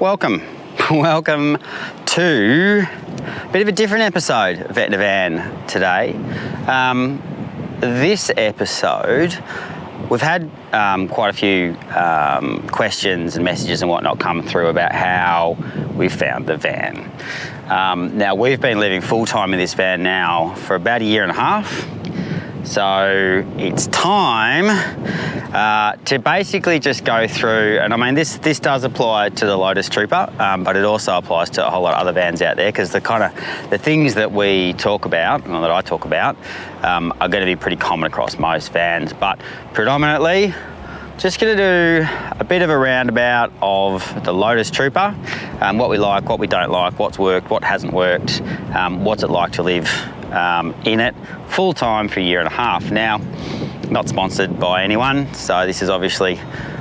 welcome to a bit of a different episode of Vet in a Van today. This episode, we've had quite a few questions and messages and whatnot come through about how we found the van. Now, we've been living full-time in this van now for about 1.5 years. So it's time to basically just go through, and I mean this does apply to the Lotus Trooper, but it also applies to a whole lot of other vans out there, because the things that we talk about, or that I talk about, are going to be pretty common across most vans. But predominantly, just going to do a bit of a roundabout of the Lotus Trooper, what we like, what we don't like, what's worked, what hasn't worked, what's it like to live in it full time for 1.5 years. Now, not sponsored by anyone, so this is obviously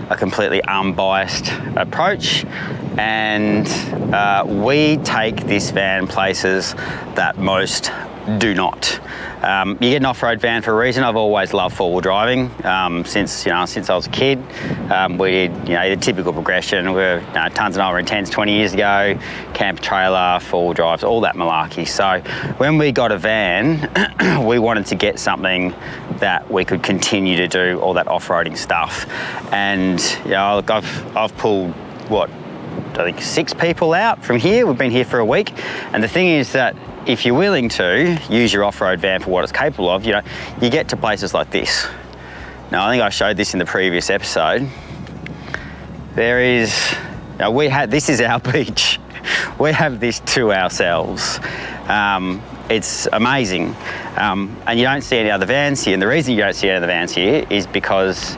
a completely unbiased approach, and we take this van places that most do not. You get an off-road van for a reason. I've always loved four-wheel driving since I was a kid. We did the typical progression. We were tons and over intense 20 years ago, camper trailer, four-wheel drives, all that malarkey. So when we got a van, we wanted to get something that we could continue to do all that off-roading stuff. And look, I've pulled I think 6 people out from here. We've been here for a week, and the thing is that if you're willing to use your off-road van for what it's capable of, you get to places like this. Now, I think I showed this in the previous episode. This is our beach. We have this to ourselves. It's amazing. And you don't see any other vans here. And the reason you don't see any other vans here is because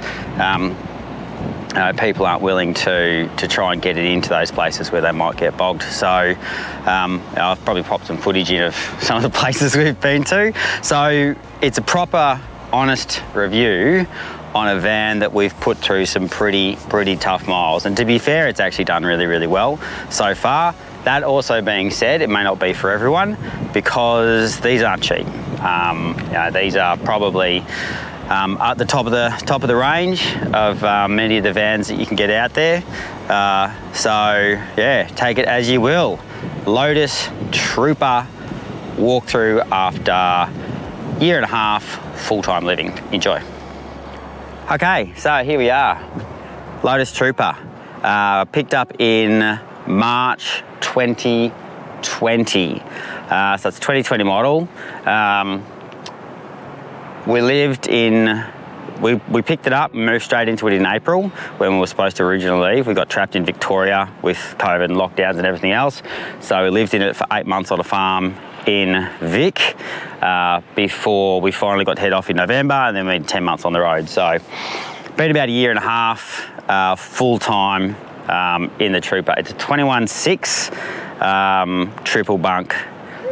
people aren't willing to try and get it into those places where they might get bogged. So I've probably popped some footage in of some of the places we've been to. So it's a proper, honest review on a van that we've put through some pretty tough miles. And to be fair, it's actually done really, really well so far. That also being said, it may not be for everyone, because these aren't cheap. These are probably at the top of the range of many of the vans that you can get out there. So yeah, take it as you will. Lotus Trooper walkthrough after 1.5 years full-time living. Enjoy. Okay, so here we are, Lotus Trooper. Picked up in March 2020. So it's a 2020 model. We picked it up and moved straight into it in April when we were supposed to originally leave. We got trapped in Victoria with COVID and lockdowns and everything else. So we lived in it for 8 months on a farm in Vic before we finally got to head off in November, and then we had 10 months on the road. So been about 1.5 years full-time in the Trooper. It's a 21.6 triple bunk.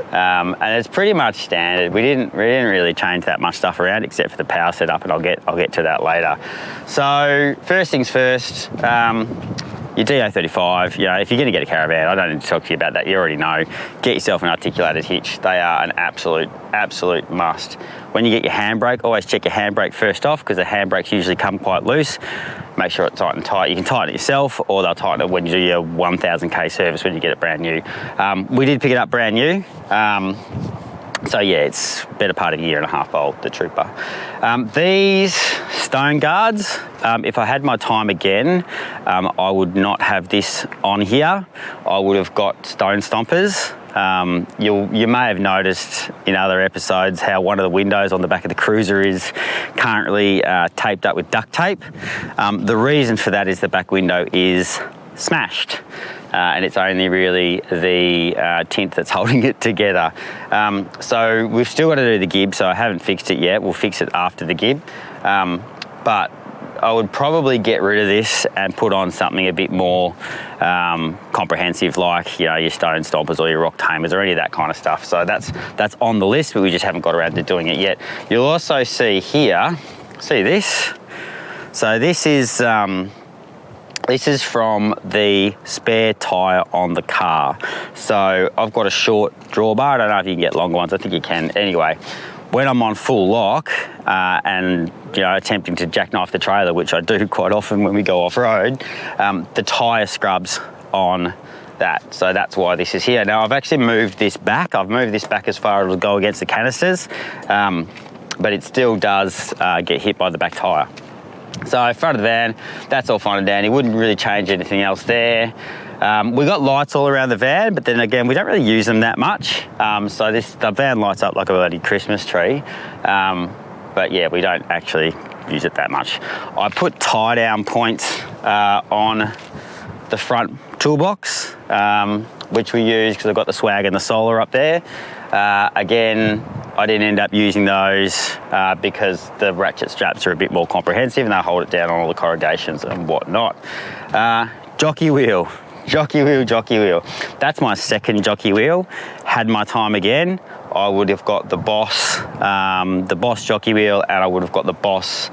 And it's pretty much standard. We didn't really change that much stuff around except for the power setup, and I'll get to that later. So first things first, your DO35, if you're going to get a caravan, I don't need to talk to you about that, you already know. Get yourself an articulated hitch. They are an absolute must. When you get your handbrake, always check your handbrake first off, because the handbrakes usually come quite loose. Make sure it's tight and tight. You can tighten it yourself, or they'll tighten it when you do your 1,000k service when you get it brand new. We did pick it up brand new. So yeah, it's better part of 1.5 years old, the Trooper. These stone guards, if I had my time again, I would not have this on here. I would have got stone stompers. You may have noticed in other episodes how one of the windows on the back of the Cruiser is currently taped up with duct tape. The reason for that is the back window is smashed. And it's only really the tint that's holding it together. So we've still got to do the gib, so I haven't fixed it yet. We'll fix it after the gib. But I would probably get rid of this and put on something a bit more comprehensive, like your stone stompers or your rock tamers or any of that kind of stuff. So that's on the list, but we just haven't got around to doing it yet. You'll also see here, see this? So this is from the spare tyre on the car. So I've got a short drawbar. I don't know if you can get longer ones. I think you can. Anyway, when I'm on full lock and attempting to jackknife the trailer, which I do quite often when we go off-road, the tyre scrubs on that. So that's why this is here. Now I've actually moved this back. I've moved this back as far as it'll go against the canisters, but it still does get hit by the back tyre. So front of the van, that's all fine and dandy. Wouldn't really change anything else there. We got lights all around the van, but then again, we don't really use them that much. So the van lights up like a bloody Christmas tree. But yeah, we don't actually use it that much. I put tie down points on the front toolbox, which we use because I've got the swag and the solar up there. Again, I didn't end up using those because the ratchet straps are a bit more comprehensive and they hold it down on all the corrugations and whatnot. Jockey wheel. Jockey wheel, jockey wheel. That's my second jockey wheel. Had my time again, I would have got the Boss jockey wheel, and I would have got the Boss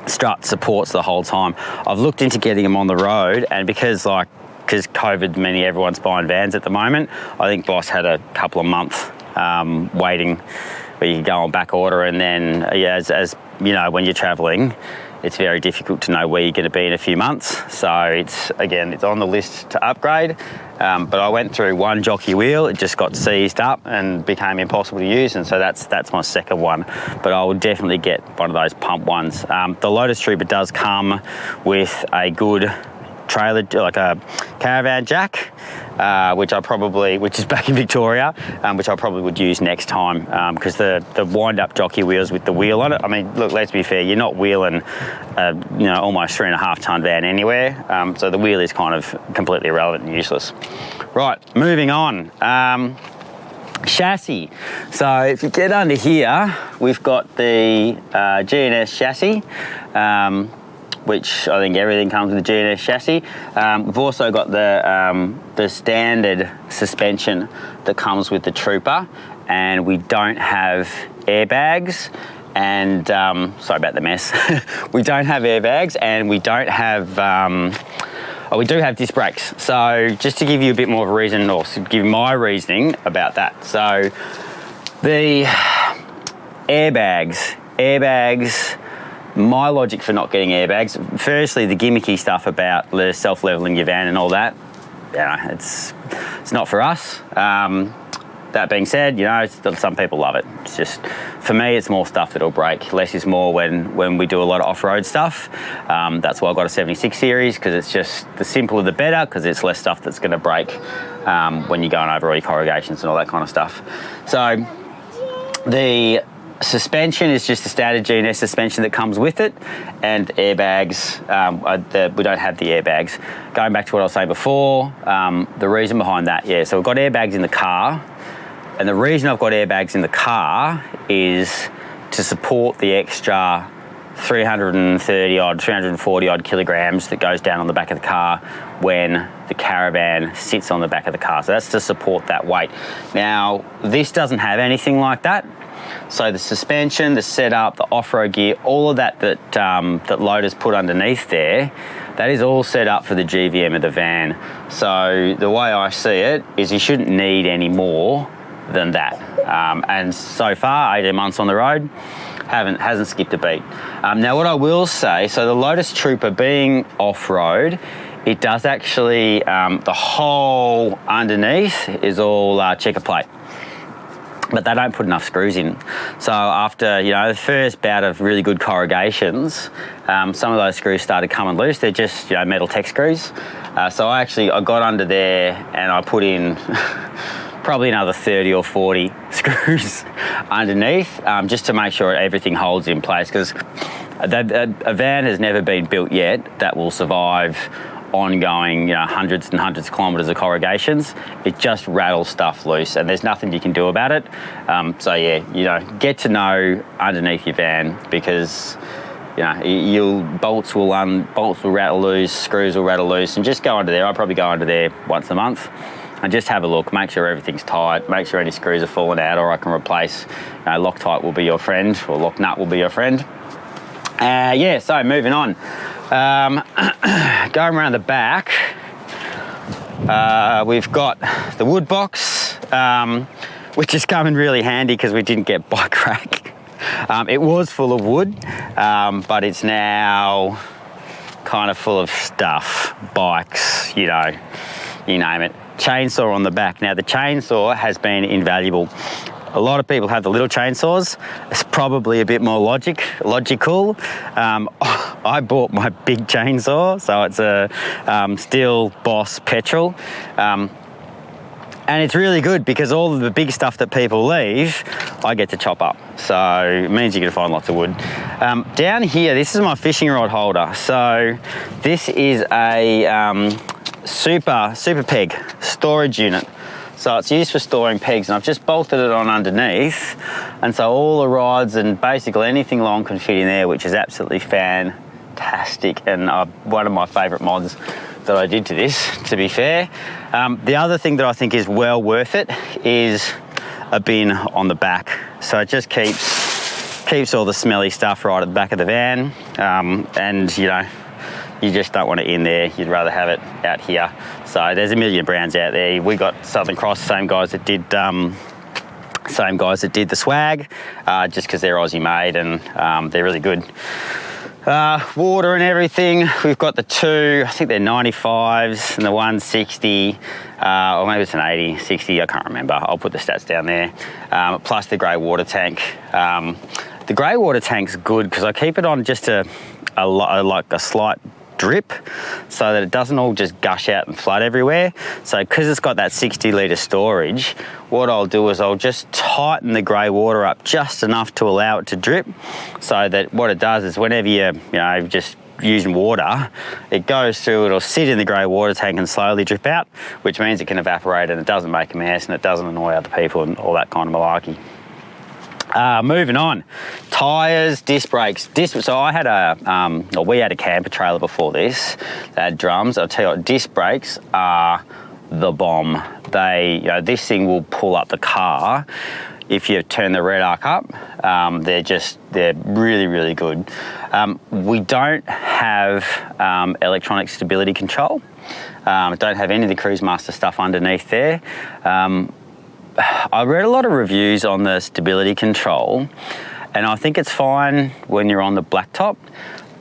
strut supports the whole time. I've looked into getting them on the road, and because COVID, everyone's buying vans at the moment, I think Boss had a couple of months waiting where you can go on back order, and then yeah, as you know, when you're traveling, it's very difficult to know where you're going to be in a few months. So it's on the list to upgrade. But I went through one jockey wheel, it just got seized up and became impossible to use, and so that's my second one. But I would definitely get one of those pump ones. The Lotus Trooper does come with a good trailer, like a caravan jack, which is back in Victoria, which I probably would use next time, because the wind-up jockey wheels with the wheel on it, I mean, look, let's be fair, you're not wheeling almost 3.5 ton van anywhere, so the wheel is kind of completely irrelevant and useless. Right, moving on. Chassis. So if you get under here, we've got the G&S chassis, which I think everything comes with the G&S chassis. We've also got the standard suspension that comes with the Trooper, and we don't have airbags. And sorry about the mess. We don't have airbags, and we don't have. We do have disc brakes. So just to give you a bit more of a reason, or to give my reasoning about that. So the airbags. My logic for not getting airbags, firstly, the gimmicky stuff about the self-leveling your van and all that, it's not for us. That being said, some people love it. It's just, for me, it's more stuff that'll break. Less is more when we do a lot of off-road stuff. That's why I got a 76 series, because it's just, the simpler the better, because it's less stuff that's gonna break when you're going over all your corrugations and all that kind of stuff. So the suspension is just the standard G&S suspension that comes with it, and airbags, we don't have the airbags. Going back to what I was saying before, the reason behind that, so we've got airbags in the car, and the reason I've got airbags in the car is to support the extra 340 odd kilograms that goes down on the back of the car when the caravan sits on the back of the car. So that's to support that weight. Now, this doesn't have anything like that. So the suspension, the setup, the off-road gear, all of that Lotus put underneath there, that is all set up for the GVM of the van. So the way I see it is you shouldn't need any more than that. And so far, 18 months on the road, hasn't skipped a beat. Now what I will say, so the Lotus Trooper being off-road, it does actually, the whole underneath is all checker plate, but they don't put enough screws in. So after the first bout of really good corrugations, some of those screws started coming loose. They're just metal tech screws. So I got under there and I put in probably another 30 or 40 screws underneath, just to make sure everything holds in place, because a van has never been built yet that will survive ongoing hundreds and hundreds of kilometres of corrugations. It just rattles stuff loose, and there's nothing you can do about it. So yeah, get to know underneath your van, because bolts will rattle loose, screws will rattle loose, and just go under there. I probably go under there once a month and just have a look, make sure everything's tight, make sure any screws are falling out, or I can replace. Loctite will be your friend, or lock nut will be your friend. So moving on. Going around the back, we've got the wood box, which is coming really handy because we didn't get bike rack. It was full of wood, but it's now kind of full of stuff, bikes, you know, you name it. Chainsaw on the back. Now the chainsaw has been invaluable. A lot of people have the little chainsaws. It's probably a bit more logical. I bought my big chainsaw, so it's a Steel Boss petrol. And it's really good because all of the big stuff that people leave, I get to chop up. So it means you can find lots of wood. Down here, this is my fishing rod holder. So this is a super peg storage unit. So it's used for storing pegs, and I've just bolted it on underneath. And so all the rods and basically anything long can fit in there, which is absolutely fantastic. And one of my favourite mods that I did to this, to be fair. The other thing that I think is well worth it is a bin on the back. So it just keeps all the smelly stuff right at the back of the van. And you know, you just don't want it in there. You'd rather have it out here. So there's a million brands out there. We got Southern Cross, same guys that did the swag, just because they're Aussie made and they're really good. Water and everything, we've got the two, I think they're 95s and the 160, or maybe it's an 80, 60, I can't remember. I'll put the stats down there. Plus the grey water tank. The grey water tank's good because I keep it on just a slight drip so that it doesn't all just gush out and flood everywhere. So because it's got that 60 litre storage, what I'll do is I'll just tighten the grey water up just enough to allow it to drip, so that what it does is whenever you're just using water, it goes through, it'll sit in the grey water tank and slowly drip out, which means it can evaporate and it doesn't make a mess and it doesn't annoy other people and all that kind of malarkey. Moving on, tyres, disc brakes. So I had we had a camper trailer before this that had drums. I'll tell you what, disc brakes are the bomb. This thing will pull up the car if you turn the red arc up. They're really, really good. We don't have electronic stability control. Don't have any of the Cruise Master stuff underneath there. I read a lot of reviews on the stability control, and I think it's fine when you're on the blacktop,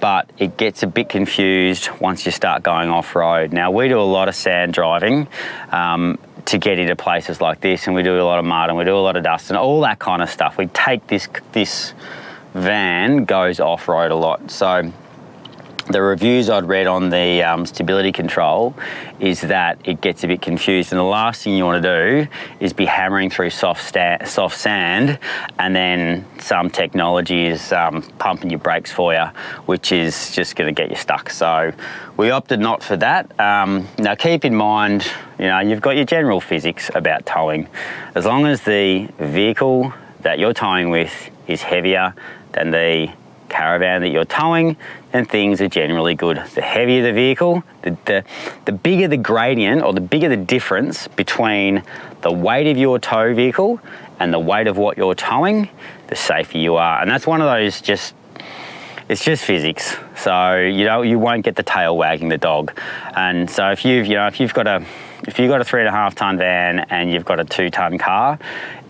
but it gets a bit confused once you start going off-road. Now, we do a lot of sand driving to get into places like this, and we do a lot of mud and we do a lot of dust and all that kind of stuff. We take this van goes off-road a lot. So the reviews I'd read on the stability control is that it gets a bit confused, and the last thing you want to do is be hammering through soft sand, and then some technology is pumping your brakes for you, which is just going to get you stuck. So we opted not for that. Now keep in mind, you've got your general physics about towing. As long as the vehicle that you're towing with is heavier than the caravan that you're towing, then things are generally good. The heavier the vehicle, the bigger the gradient, or the bigger the difference between the weight of your tow vehicle and the weight of what you're towing, the safer you are. And that's one of those it's just physics. So you won't get the tail wagging the dog. And so if you've got a 3.5 ton van and you've got a 2 ton car,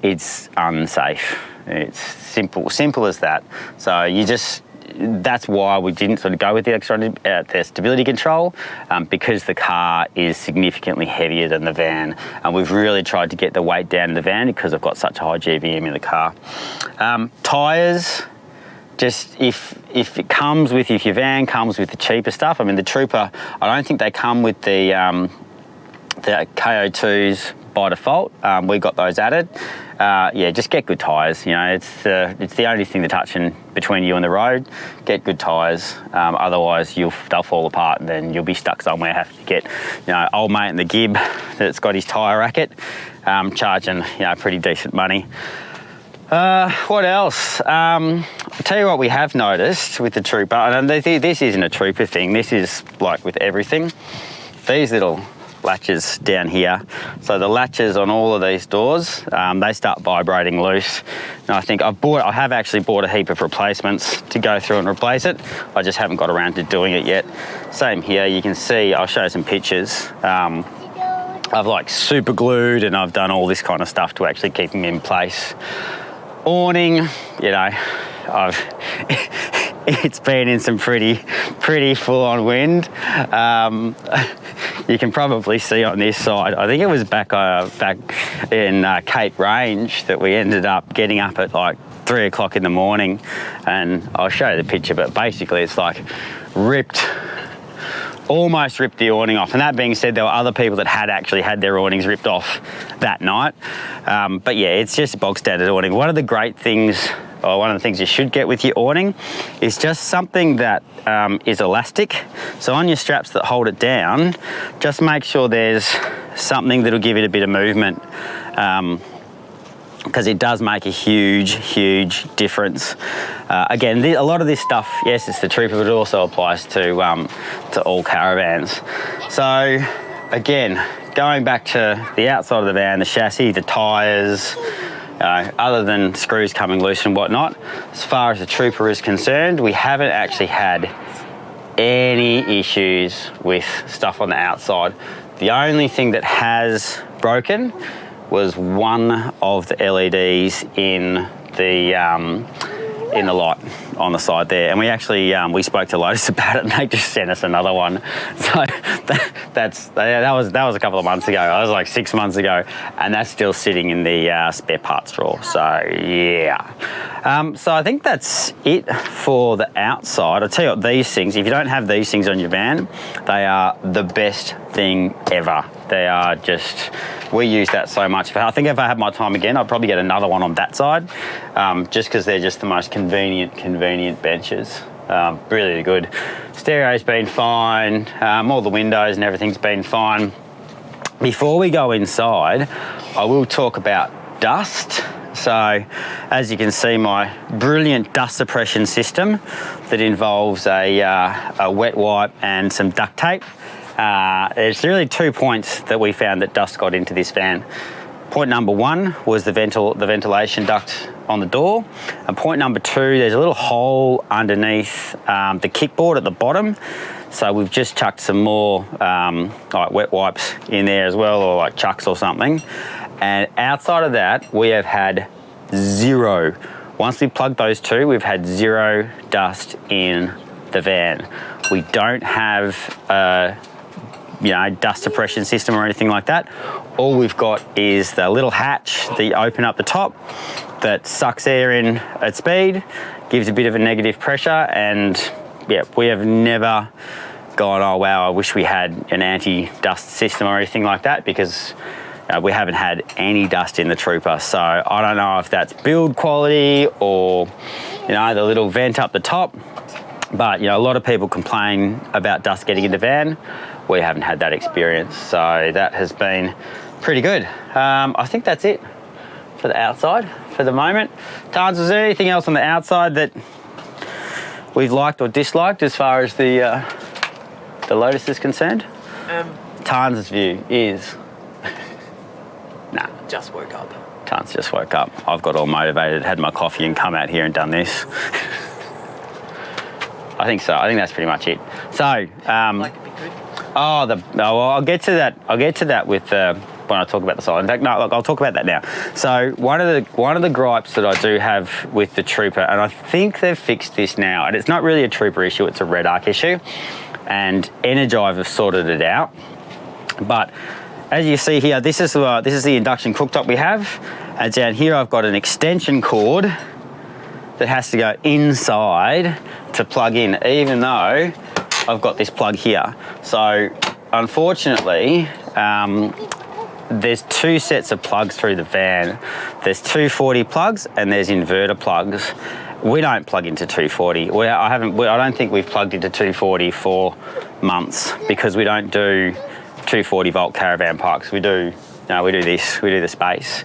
it's unsafe. It's simple as that. So that's why we didn't sort of go with the stability control, because the car is significantly heavier than the van, and we've really tried to get the weight down in the van because I've got such a high GVM in the car. Tyres, just if your van comes with the cheaper stuff. I mean, the Trooper, I don't think they come with the KO2s by default. We got those added. Just get good tyres. It's the only thing that's touching between you and the road. Get good tyres, otherwise they'll fall apart, and then you'll be stuck somewhere having to get old mate in the gib that's got his tyre racket, charging pretty decent money. What else? I'll tell you what we have noticed with the Trooper, and this isn't a Trooper thing, this is like with everything. These little latches down here. So the latches on all of these doors, they start vibrating loose. And I have actually bought a heap of replacements to go through and replace it. I just haven't got around to doing it yet. Same here, you can see, I'll show you some pictures. I've super glued, and I've done all this kind of stuff to actually keep them in place. Awning, it's been in some pretty full-on wind. You can probably see on this side, I think it was back in Cape Range that we ended up getting up at like 3 o'clock in the morning, and I'll show you the picture, but basically it's like almost ripped the awning off. And that being said, there were other people that had actually had their awnings ripped off that night. But yeah, it's just a bog standard awning. One of the great things, or one of the things you should get with your awning, is just something that is elastic. So on your straps that hold it down, just make sure there's something that'll give it a bit of movement, because it does make a huge difference. Again, a lot of this stuff, yes, it's the Trooper, but it also applies to all caravans. So again, going back to the outside of the van, the chassis, the tyres, other than screws coming loose and whatnot, as far as the Trooper is concerned, we haven't actually had any issues with stuff on the outside. The only thing that has broken was one of the LEDs in the light on the side there, and we actually we spoke to Lotus about it, and they just sent us another one. So that was a couple of months ago. That was like 6 months ago, and that's still sitting in the spare parts drawer. So yeah, so I think that's it for the outside. I'll tell you what, these things, if you don't have these things on your van, they are the best thing ever. They are just, we use that so much. I think if I had my time again, I'd probably get another one on that side, just because they're just the most convenient benches. Really good. Stereo's been fine. All the windows and everything's been fine. Before we go inside, I will talk about dust. So as you can see, my brilliant dust suppression system that involves a wet wipe and some duct tape. There's really 2 points that we found that dust got into this van. Point number one was the ventilation duct on the door. And point number two, there's a little hole underneath the kickboard at the bottom. So we've just chucked some more like wet wipes in there as well, or like chucks or something. And outside of that, we have had zero. Once we plugged those two, we've had zero dust in the van. We don't have dust suppression system or anything like that. All we've got is the little hatch that you open up the top that sucks air in at speed, gives a bit of a negative pressure, and yeah, we have never gone, oh wow, I wish we had an anti-dust system or anything like that, because we haven't had any dust in the Trooper. So I don't know if that's build quality or the little vent up the top, but a lot of people complain about dust getting in the van. We haven't had that experience, so that has been pretty good. I think that's it for the outside for the moment. Tyres, is there anything else on the outside that we've liked or disliked as far as the Lotus is concerned? Tyres' view is nah. Just woke up. Tyres just woke up. I've got all motivated, had my coffee and come out here and done this. I think so. I think that's pretty much it. So, Like it'd be good. well, I'll get to that. I'll get to that with when I talk about the side. In fact, no, look, I'll talk about that now. So one of the gripes that I do have with the Trooper, and I think they've fixed this now, and it's not really a Trooper issue, it's a Red Arc issue, and Energive have sorted it out. But as you see here, this is the induction cooktop we have, and down here I've got an extension cord that has to go inside to plug in, even though I've got this plug here. So unfortunately, there's two sets of plugs through the van. There's 240 plugs and there's inverter plugs. We don't plug into 240. I don't think we've plugged into 240 for months, because we don't do 240 volt caravan parks. We do this. We do the space.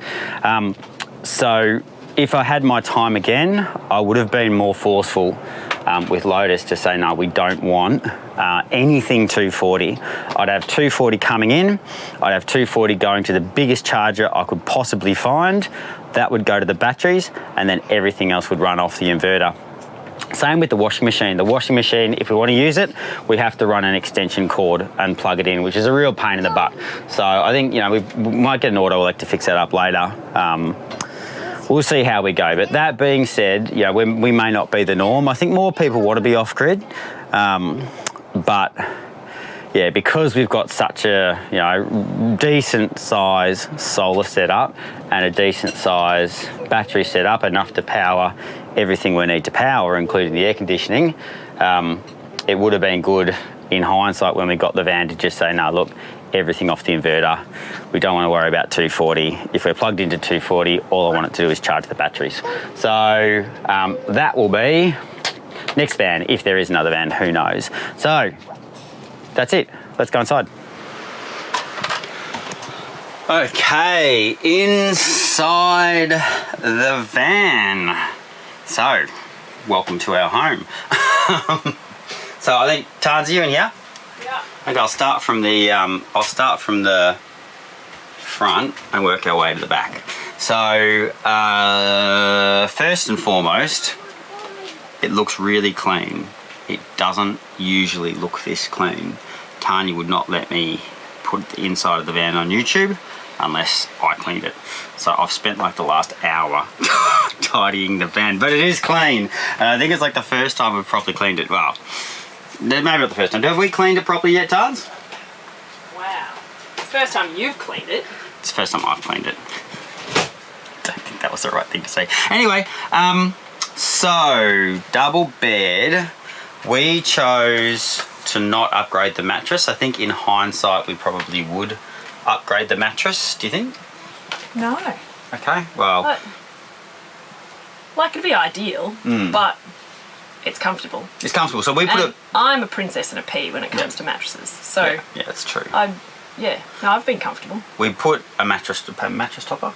So if I had my time again, I would have been more forceful with Lotus to say, no, we don't want anything 240. I'd have 240 coming in, I'd have 240 going to the biggest charger I could possibly find. That would go to the batteries, and then everything else would run off the inverter. Same with the washing machine. The washing machine, if we want to use it, we have to run an extension cord and plug it in, which is a real pain in the butt. So I think, we might get an auto elect to fix that up later. we'll see how we go. But that being said, you know, we may not be the norm. I think more people want to be off-grid, but yeah, because we've got such a, you know, decent size solar setup and a decent size battery setup, enough to power everything we need to power, including the air conditioning, it would have been good in hindsight when we got the van to just say, no, look, everything off the inverter. We don't want to worry about 240. If we're plugged into 240, all I want it to do is charge the batteries. So that will be next van, if there is another van, who knows. So that's it. Let's go inside. Okay, inside the van. So, welcome to our home. So I think, Tarns, are you in here? Yeah. Okay, I'll start from the front and work our way to the back. So, first and foremost, it looks really clean. It doesn't usually look this clean. Tanya would not let me put the inside of the van on YouTube unless I cleaned it. So I've spent like the last hour tidying the van, but it is clean. And I think it's like the first time we've properly cleaned it. Well, maybe not the first time. Have we cleaned it properly yet, Tarns? Wow. It's the first time you've cleaned it. It's the first time I've cleaned it. Don't think that was the right thing to say. Anyway, so double bed. We chose to not upgrade the mattress. I think in hindsight we probably would upgrade the mattress. Do you think? No. Okay, well. But, like, it'd be ideal, but it's comfortable. It's comfortable. So we put I'm a princess and a pea when it comes to mattresses. So yeah, that's true. I've been comfortable. We put a mattress topper.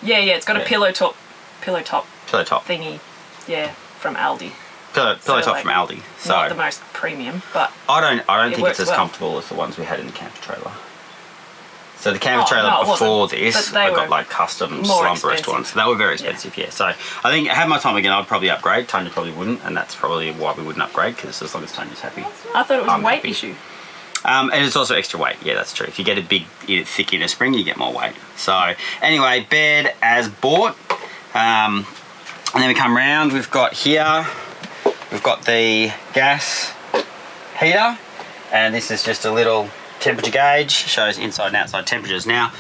Yeah, it's got a pillow top thingy. Yeah, from Aldi. Pillow top from Aldi. So not the most premium, but I don't think it's as well. comfortable as the ones we had in the camper trailer. So the camper trailer before this, I got like custom slumber rest ones. They were very expensive, yeah. So I think had my time again, I'd probably upgrade. Tanya probably wouldn't, and that's probably why we wouldn't upgrade, because as long as Tanya's happy. I thought it was a weight happy. issue. And it's also extra weight. Yeah, that's true. If you get a big, thick inner spring, you get more weight. So anyway, bed as bought. And then we come round. We've got here, we've got the gas heater, and this is just a little temperature gauge, shows inside and outside temperatures. Now,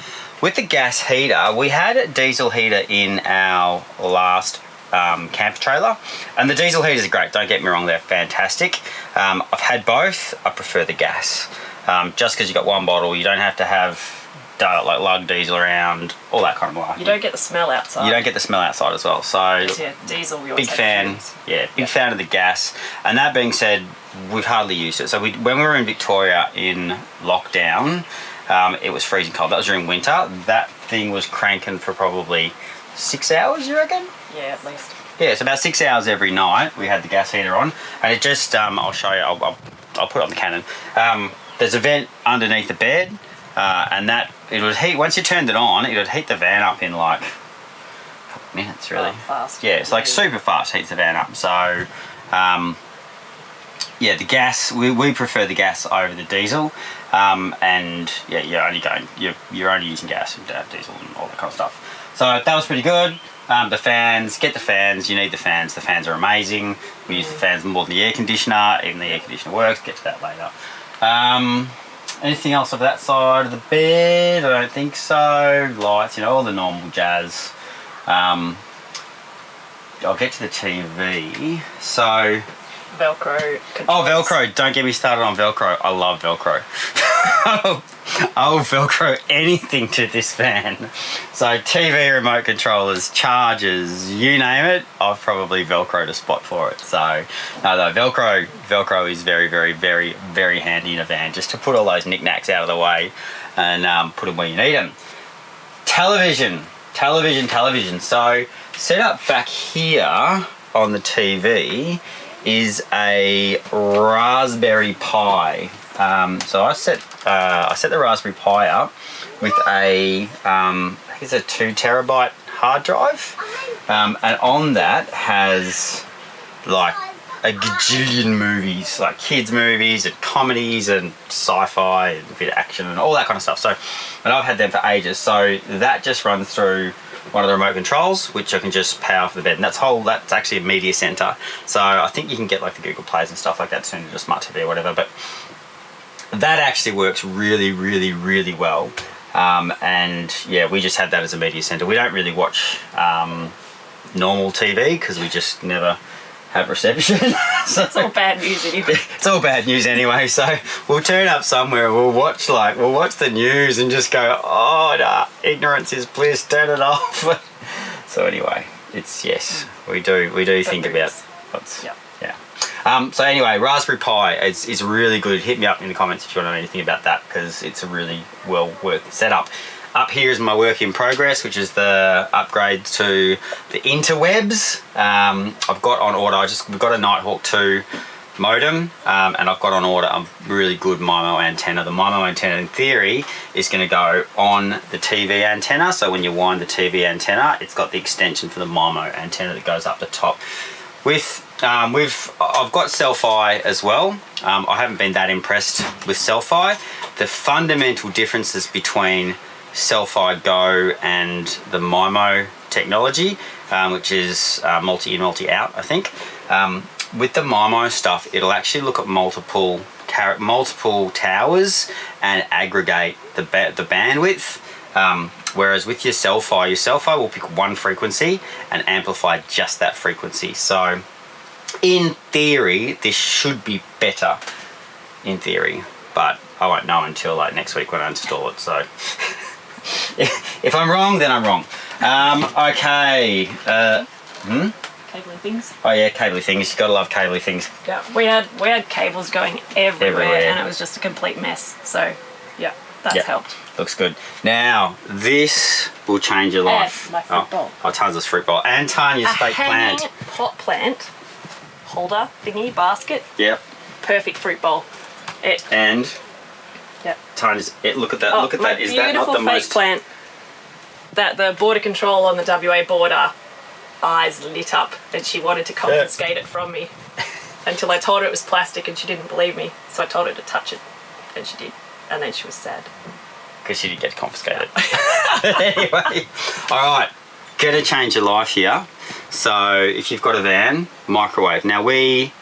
with the gas heater, we had a diesel heater in our last camper trailer, and the diesel heaters are great, don't get me wrong, they're fantastic. I've had both. I prefer the gas. Just because you got one bottle, you don't have to have like lug diesel around, all that kind of malarkey. You don't get the smell outside. You don't get the smell outside as well. So yeah, diesel. We big fan. Yeah, big fan of the gas. And that being said, we've hardly used it. So when we were in Victoria in lockdown, it was freezing cold. That was during winter. That thing was cranking for probably 6 hours, you reckon? Yeah, at least. Yeah, it's about 6 hours every night. We had the gas heater on, and it just I'll show you. I'll put it on the Canon. There's a vent underneath the bed, and that it would heat. Once you turned it on, it would heat the van up in like a couple of minutes, really. Oh, fast. Yeah, it's like super fast. Heats the van up. So, yeah, the gas. We prefer the gas over the diesel, and yeah, you're only using gas and diesel and all that kind of stuff. So that was pretty good. The fans, get the fans, you need the fans. The fans are amazing. We use the fans more than the air conditioner, even the air conditioner works, get to that later. Anything else of that side of the bed? I don't think so. Lights, all the normal jazz. I'll get to the TV. So... Velcro controls. Oh, Velcro. Don't get me started on Velcro. I love Velcro. I'll Velcro anything to this van. So TV remote controllers, chargers, you name it, I've probably Velcroed a spot for it. So, no, Velcro is very, very, very, very handy in a van, just to put all those knickknacks out of the way and put them where you need them. Television. So, set up back here on the TV is a Raspberry Pi. So I set the Raspberry Pi up with I think it's a 2 terabyte hard drive, and on that has like a gajillion movies, like kids movies and comedies and sci-fi and a bit of action and all that kind of stuff. So, and I've had them for ages. So that just runs through one of the remote controls, which I can just power for the bed. And that's actually a media center. So I think you can get like the Google Plays and stuff like that soon, just smart TV or whatever. But that actually works really, really, really well. And yeah, we just had that as a media center. We don't really watch normal TV because we just never have reception. So it's all bad news anyway. It's all bad news anyway. So we'll turn up somewhere, we'll watch the news and just go, oh, nah, ignorance is bliss, turn it off. So anyway, it's yes, we do think about what's so anyway, Raspberry Pi is really good. Hit me up in the comments if you want to know anything about that, because it's a really well worth setup. Up here is my work in progress, which is the upgrade to the interwebs. I've got on order, we've got a Nighthawk 2 modem, and I've got on order a really good MIMO antenna. The MIMO antenna, in theory, is going to go on the TV antenna. So when you wind the TV antenna, it's got the extension for the MIMO antenna that goes up the top. I've got Selfie as well. I haven't been that impressed with Selfie. The fundamental differences between Selfie Go and the MIMO technology, which is multi-in, multi-out, I think. With the MIMO stuff, it'll actually look at multiple towers and aggregate the bandwidth. Whereas with your Selfie will pick one frequency and amplify just that frequency. So in theory, this should be better, in theory, but I won't know until like next week when I install it. So if I'm wrong, then I'm wrong. Okay. Cabling things. Oh yeah, cabling things. You gotta love cabling things. Yeah, we had cables going everywhere, and it was just a complete mess. So yeah, that's helped. Looks good. Now this will change your life. And my fruit bowl. Oh, Tanya's fruit bowl and Tanya's fake plant. Pot plant holder thingy basket. Yep. Perfect fruit bowl. And. Yep. Tanya's. Look at that. Look at that. Is that not the beautiful fake plant? That the border control on the WA border. Eyes lit up, and she wanted to confiscate it from me until I told her it was plastic, and she didn't believe me. So I told her to touch it, and she did, and then she was sad because she didn't get confiscated. Anyway, all right, gonna change your life here. So if you've got a van, microwave. Now we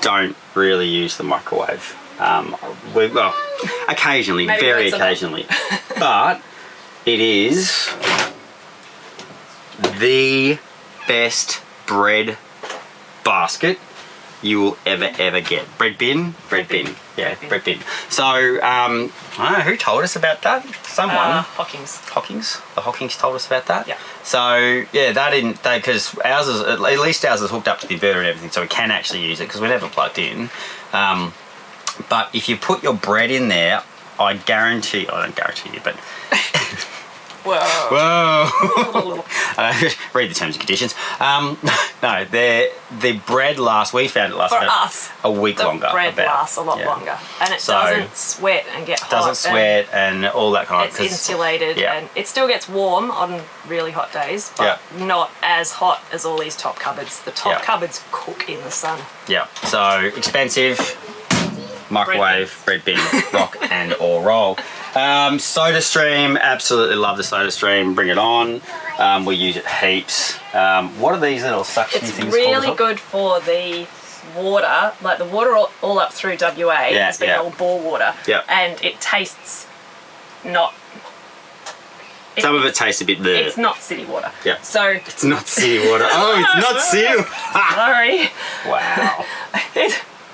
don't really use the microwave. Well, occasionally, maybe very occasionally, but it is the best bread basket you will ever get. Bread bin. Yeah, bread bin. So, I don't know, who told us about that? Someone. Hockings. The Hockings told us about that? Yeah. So, yeah, because ours is, at least ours is hooked up to the inverter and everything, so we can actually use it, because we're never plugged in. But if you put your bread in there, I don't guarantee you, but... Whoa. Read the terms and conditions. No, the bread lasts, we found it lasts about a week longer. The bread lasts a lot longer. And it doesn't sweat and get hot. Doesn't sweat and all that kind of... It's insulated and it still gets warm on really hot days, but not as hot as all these top cupboards. The top cupboards cook in the sun. Yeah, so expensive, microwave, bread bin, rock and or roll. SodaStream, absolutely love the SodaStream, bring it on. We use it heaps. What are these little suction things called? It's really good for the water, like the water all up through WA has been all bore water, and it tastes not... Some of it tastes a bit bleh. It's not city water. Yeah. So... It's not city water. Oh, it's not city. Sorry. Wow.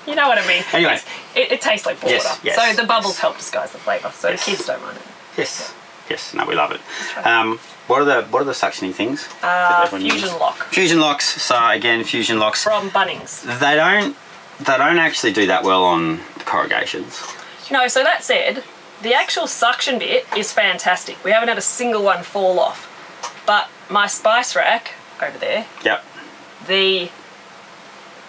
You know what I mean. Anyway. It tastes like water. Yes, so the bubbles help disguise the flavour, so the kids don't mind it. Yes. No, we love it. What are the suctioning things? Fusion lock. Fusion locks. So again, fusion locks. From Bunnings. They don't actually do that well on corrugations. No, so that said, the actual suction bit is fantastic. We haven't had a single one fall off. But my spice rack over there. Yep.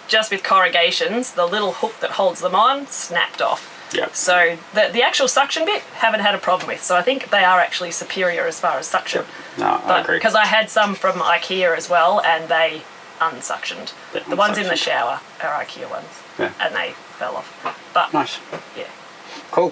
Just with corrugations, the little hook that holds them on snapped off. Yep. So the actual suction bit, haven't had a problem with. So I think they are actually superior as far as suction. Yep. No, I agree. Because I had some from IKEA as well, and they unsuctioned. The ones in the shower are IKEA ones, and they fell off. But nice. Yeah. Cool.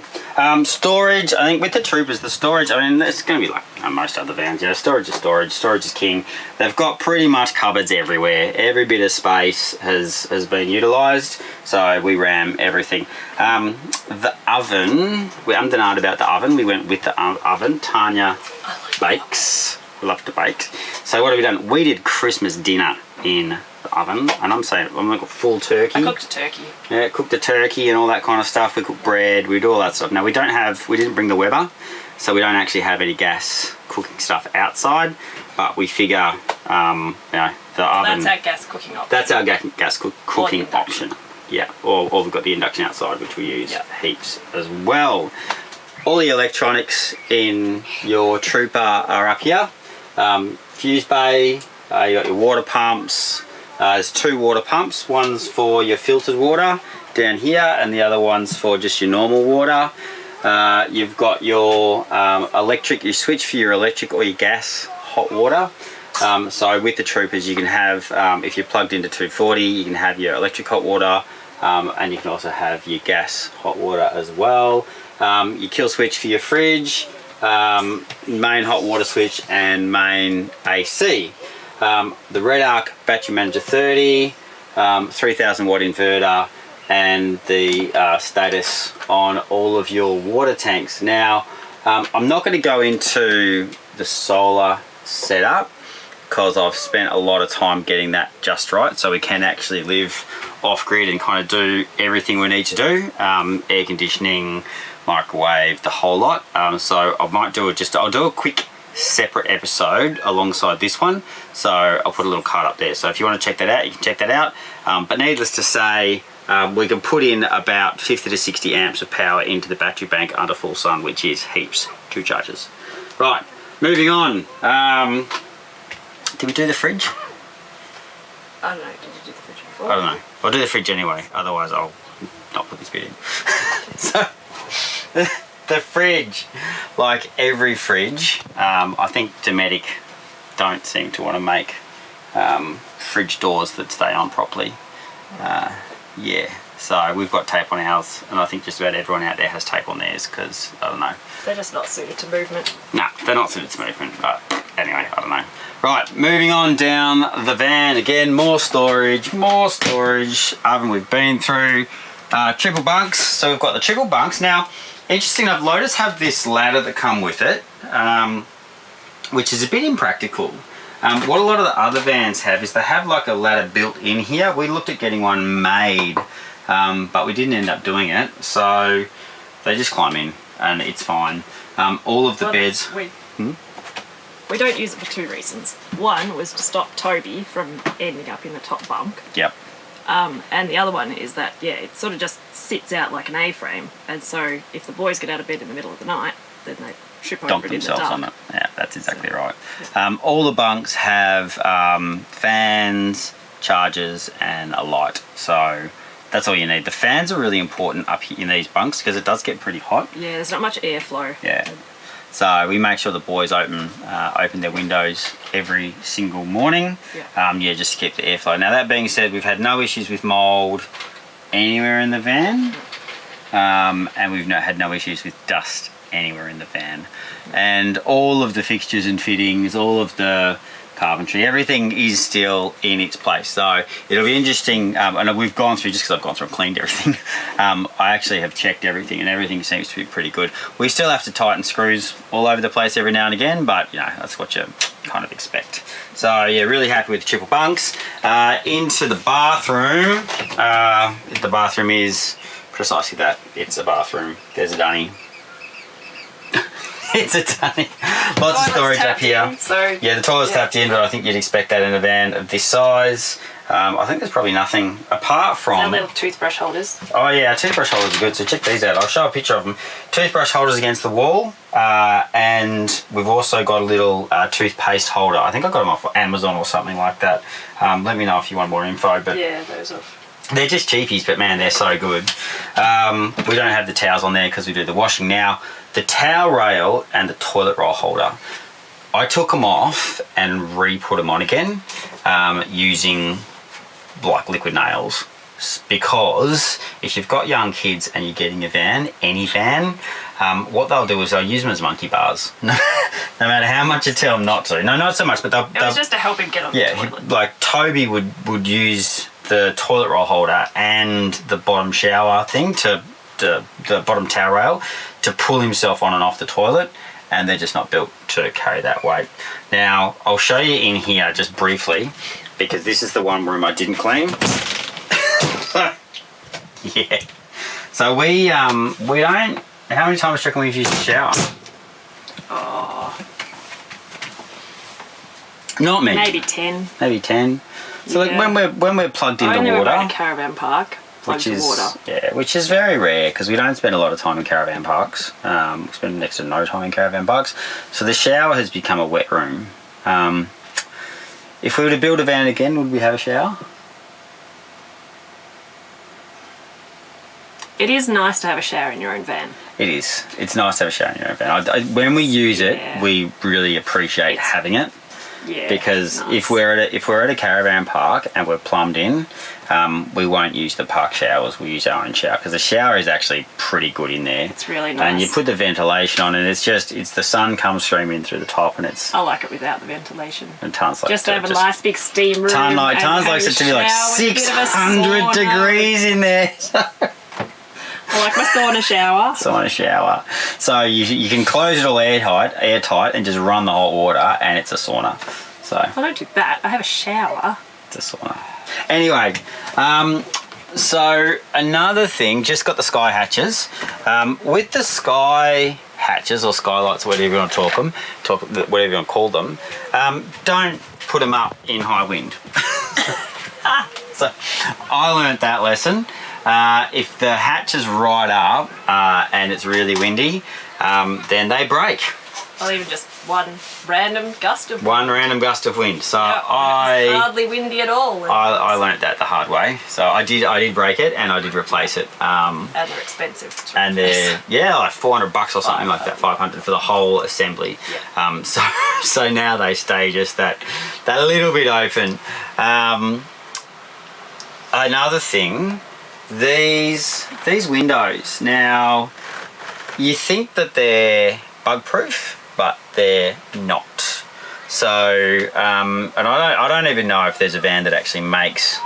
Storage, I think with the Troopers, the storage, I mean, it's going to be like most other vans, storage is storage, storage is king. They've got pretty much cupboards everywhere. Every bit of space has been utilised, so we ram everything. The oven, we undenied about the oven, we went with the oven. Tanya bakes, love to bake. So what have we done? We did Christmas dinner in the oven, and I'm saying I'm like a full turkey. I cooked a turkey. Yeah, cooked the turkey and all that kind of stuff. We cooked bread, we do all that stuff. Now we didn't bring the Weber, so we don't actually have any gas cooking stuff outside, but we figure, the oven. That's our gas cooking option. That's our gas cooking option. Yeah, or we've got the induction outside, which we use heaps as well. All the electronics in your Trooper are up here. Fuse bay, you got your water pumps. There's 2 water pumps. One's for your filtered water down here, and the other one's for just your normal water. You've got your electric, you switch for your electric or your gas hot water. So with the Troopers you can have, if you're plugged into 240, you can have your electric hot water, and you can also have your gas hot water as well. Your kill switch for your fridge, main hot water switch and main AC. The Red Arc Battery Manager 30, 3000 watt inverter, and the status on all of your water tanks. Now, I'm not going to go into the solar setup because I've spent a lot of time getting that just right, so we can actually live off grid and kind of do everything we need to do, air conditioning, microwave, the whole lot. So I might do it I'll do a quick separate episode alongside this one, so I'll put a little card up there, so if you want to check that out you can check that out. But needless to say, we can put in about 50 to 60 amps of power into the battery bank under full sun, which is heaps. 2 charges. Right, moving on. Did we do the fridge? I don't know, did you do the fridge before? I don't know, I'll do the fridge anyway, otherwise I'll not put this bit in. So the fridge, like every fridge, I think Dometic don't seem to want to make fridge doors that stay on properly. Yeah, so we've got tape on ours, and I think just about everyone out there has tape on theirs because, I don't know. They're just not suited to movement. No, they're not suited to movement, but anyway, I don't know. Right, moving on down the van. Again, more storage. Oven we've been through. Triple bunks, so we've got the triple bunks. Now, interesting enough, Lotus have this ladder that come with it, which is a bit impractical. What a lot of the other vans have is they have like a ladder built in here. We looked at getting one made, but we didn't end up doing it, so they just climb in and it's fine. All of the beds... We don't use it for 2 reasons. One was to stop Toby from ending up in the top bunk. Yep. And the other one is that, it sort of just sits out like an A-frame, and so if the boys get out of bed in the middle of the night, then they trip over it in the dark. On it. Yeah, that's exactly right. All the bunks have fans, chargers, and a light, so that's all you need. The fans are really important up here in these bunks because it does get pretty hot. Yeah, there's not much airflow. Yeah. So we make sure the boys open their windows every single morning, just to keep the airflow. Now that being said, we've had no issues with mould anywhere in the van, and we've had no issues with dust anywhere in the van. And all of the fixtures and fittings, all of the carpentry, everything is still in its place. So it'll be interesting, and we've gone through, just because I've gone through and cleaned everything, I actually have checked everything and everything seems to be pretty good. We still have to tighten screws all over the place every now and again, but that's what you kind of expect. So yeah, really happy with the triple bunks. Into the bathroom. The bathroom is precisely that. It's a bathroom. There's a dunny. It's a dunny. Lots of storage up here. Yeah, the toilet's tapped in, but I think you'd expect that in a van of this size. I think there's probably nothing apart from... Our little toothbrush holders. Oh yeah, our toothbrush holders are good, so check these out. I'll show a picture of them. Toothbrush holders against the wall, and we've also got a little toothpaste holder. I think I got them off Amazon or something like that. Let me know if you want more info. But yeah, those are... They're just cheapies, but man, they're so good. We don't have the towels on there because we do the washing. Now, the towel rail and the toilet roll holder, I took them off and re-put them on again using like liquid nails. because if you've got young kids and you're getting a van, any van, what they'll do is they'll use them as monkey bars. No matter how much you tell them not to. No, not so much, but it was just to help him get on the toilet. Like Toby would use the toilet roll holder and the bottom shower thing to the bottom towel rail to pull himself on and off the toilet, and they're just not built to carry that weight. Now, I'll show you in here just briefly, because this is the one room I didn't clean. Yeah. So we don't. How many times do you reckon we've used the shower? Oh. Not many. Maybe 10. Maybe 10. So yeah. like when we're plugged into only water, we're in a caravan park, plugged to water. Yeah, which is very rare because we don't spend a lot of time in caravan parks. We spend next to no time in caravan parks. So the shower has become a wet room. If we were to build a van again, would we have a shower? It is nice to have a shower in your own van. It is. It's nice to have a shower in your own van. When we use it, we really appreciate having it. Yeah. Because nice. if we're at a caravan park and we're plumbed in, we won't use the park showers. We use our own shower because the shower is actually pretty good in there. It's really nice. And you put the ventilation on, and it's the sun comes streaming through the top, and it's. I like it without the ventilation. And Tans like just to have a nice big steam room. Tans likes it to be like 600 degrees in there. I like my sauna shower. Sauna shower. So you can close it all airtight, and just run the hot water, and it's a sauna. So I don't do that. I have a shower. It's a sauna. Anyway, so another thing, just got the sky hatches. With the sky hatches or skylights, whatever you want to whatever you want to call them, don't put them up in high wind. So I learnt that lesson. If the hatch is right up and it's really windy, then they break. Or even just one random gust of wind. One random gust of wind. So it's hardly windy at all. I learnt that the hard way. So I did break it, and I did replace it. And they're expensive. And they're like $400 or something like that, 500 for the whole assembly. Yeah. So now they stay just that little bit open. Another thing. These windows, now you think that they're bug proof, but they're not. So and I don't even know if there's a van that actually makes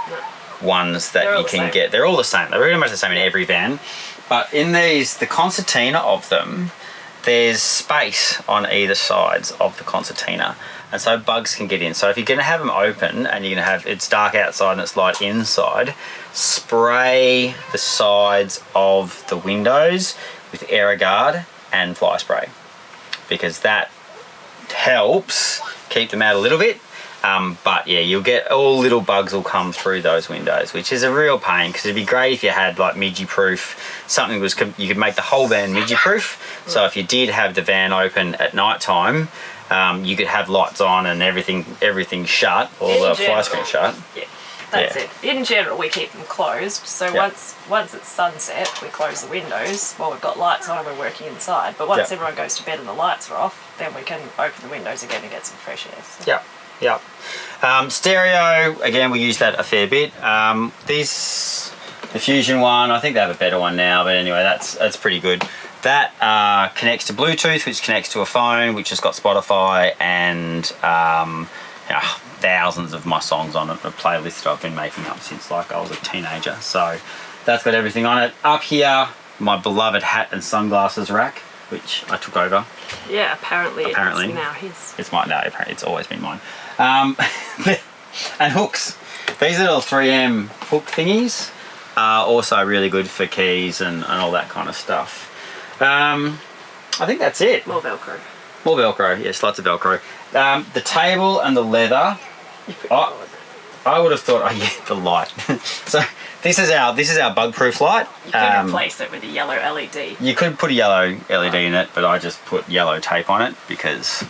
ones that you can get. They're all the same. They're pretty much the same in every van, but in the concertina of them, there's space on either sides of the concertina, and so bugs can get in. So if you're going to have them open and you're going to have it's dark outside and it's light inside, spray the sides of the windows with Aeroguard and fly spray, because that helps keep them out a little bit. But yeah, you'll get all little bugs will come through those windows, which is a real pain, because it'd be great if you had like midgie proof, something you could make the whole van midgie proof. So if you did have the van open at night time, you could have lights on and everything shut, all the fly screen shut. Yeah, that's it. In general, we keep them closed. So once it's sunset, we close the windows while we've got lights on and we're working inside. But once everyone goes to bed and the lights are off, then we can open the windows again and get some fresh air. So. Yep. Stereo, again, we use that a fair bit. The Fusion one, I think they have a better one now, but anyway, that's pretty good. That connects to Bluetooth, which connects to a phone, which has got Spotify and thousands of my songs on it, a playlist that I've been making up since like I was a teenager. So that's got everything on it. Up here, my beloved hat and sunglasses rack, which I took over. Yeah, apparently it's now his. It's mine. No, apparently it's always been mine. And hooks. These little 3M hook thingies are also really good for keys and all that kind of stuff. I think that's it. More Velcro. More Velcro, yes, lots of Velcro. The table and the leather. I would have thought, the light. So this is our bug-proof light. You could replace it with a yellow LED. You could put a yellow LED in it, but I just put yellow tape on it because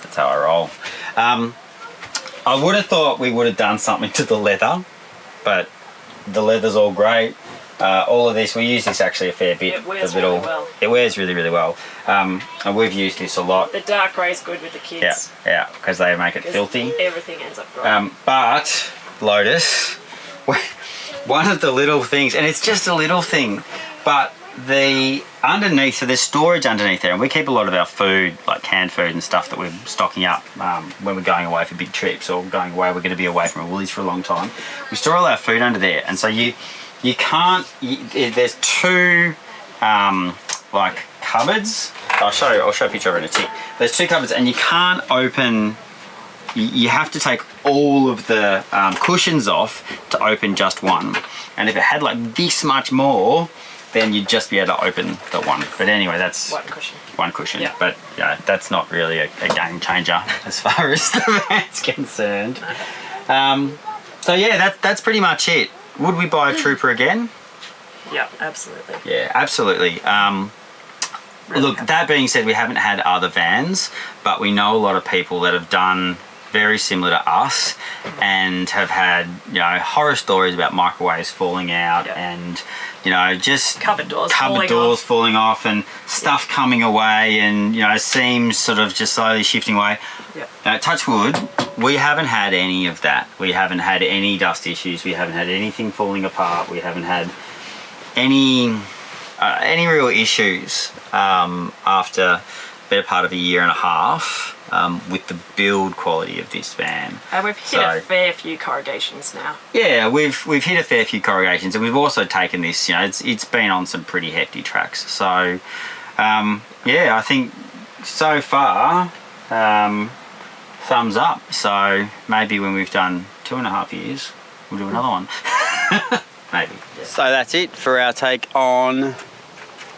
that's how I roll. I would have thought we would have done something to the leather, but the leather's all great. All of this, we use this actually a fair bit. It wears really well. It wears really, really well. And we've used this a lot. The dark grey's good with the kids. Yeah, because they make it filthy. Everything ends up dry. But Lotus, one of the little things, and it's just a little thing, but the underneath, so there's storage underneath there, and we keep a lot of our food, like canned food and stuff that we're stocking up when we're going away for big trips or going away, we're going to be away from a Woolies for a long time. We store all our food under there, and so you can't, there's two like cupboards. I'll show a picture of it in a tick. There's two cupboards, and you can't open, you have to take all of the cushions off to open just one. And if it had like this much more, then you'd just be able to open the one. But anyway, that's one cushion. Yeah. But yeah, that's not really a game changer as far as the van's concerned. So yeah, that's pretty much it. Would we buy a Trooper again? Yeah, absolutely. Yeah, absolutely. Really look, that being said, we haven't had other vans, but we know a lot of people that have done very similar to us and have had, you know, horror stories about microwaves falling out and, you know, just cupboard doors falling off and stuff coming away and, you know, seams sort of just slowly shifting away. Touch wood, we haven't had any of that. We haven't had any dust issues. We haven't had anything falling apart. We haven't had any real issues after a better part of a year and a half with the build quality of this van. And we've hit a fair few corrigations now. Yeah, we've hit a fair few corrigations, and we've also taken this, you know, it's been on some pretty hefty tracks. So yeah, I think so far thumbs up. So maybe when we've done 2.5 years, we'll do another one. Maybe. Yeah. So that's it for our take on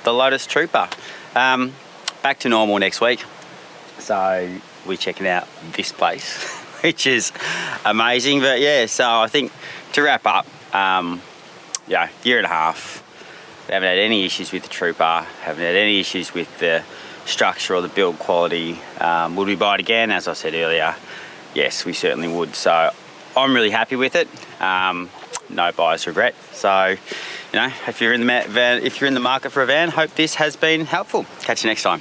the Lotus Trooper. Back to normal next week. So we're checking out this place, which is amazing. But yeah, so I think to wrap up, yeah, year and a half, we haven't had any issues with the Trooper, haven't had any issues with the structure or the build quality. Would we buy it again? As I said earlier, yes, we certainly would. So I'm really happy with it. No buyer's regret. So, you know, if you're in the market for a van, hope this has been helpful. Catch you next time.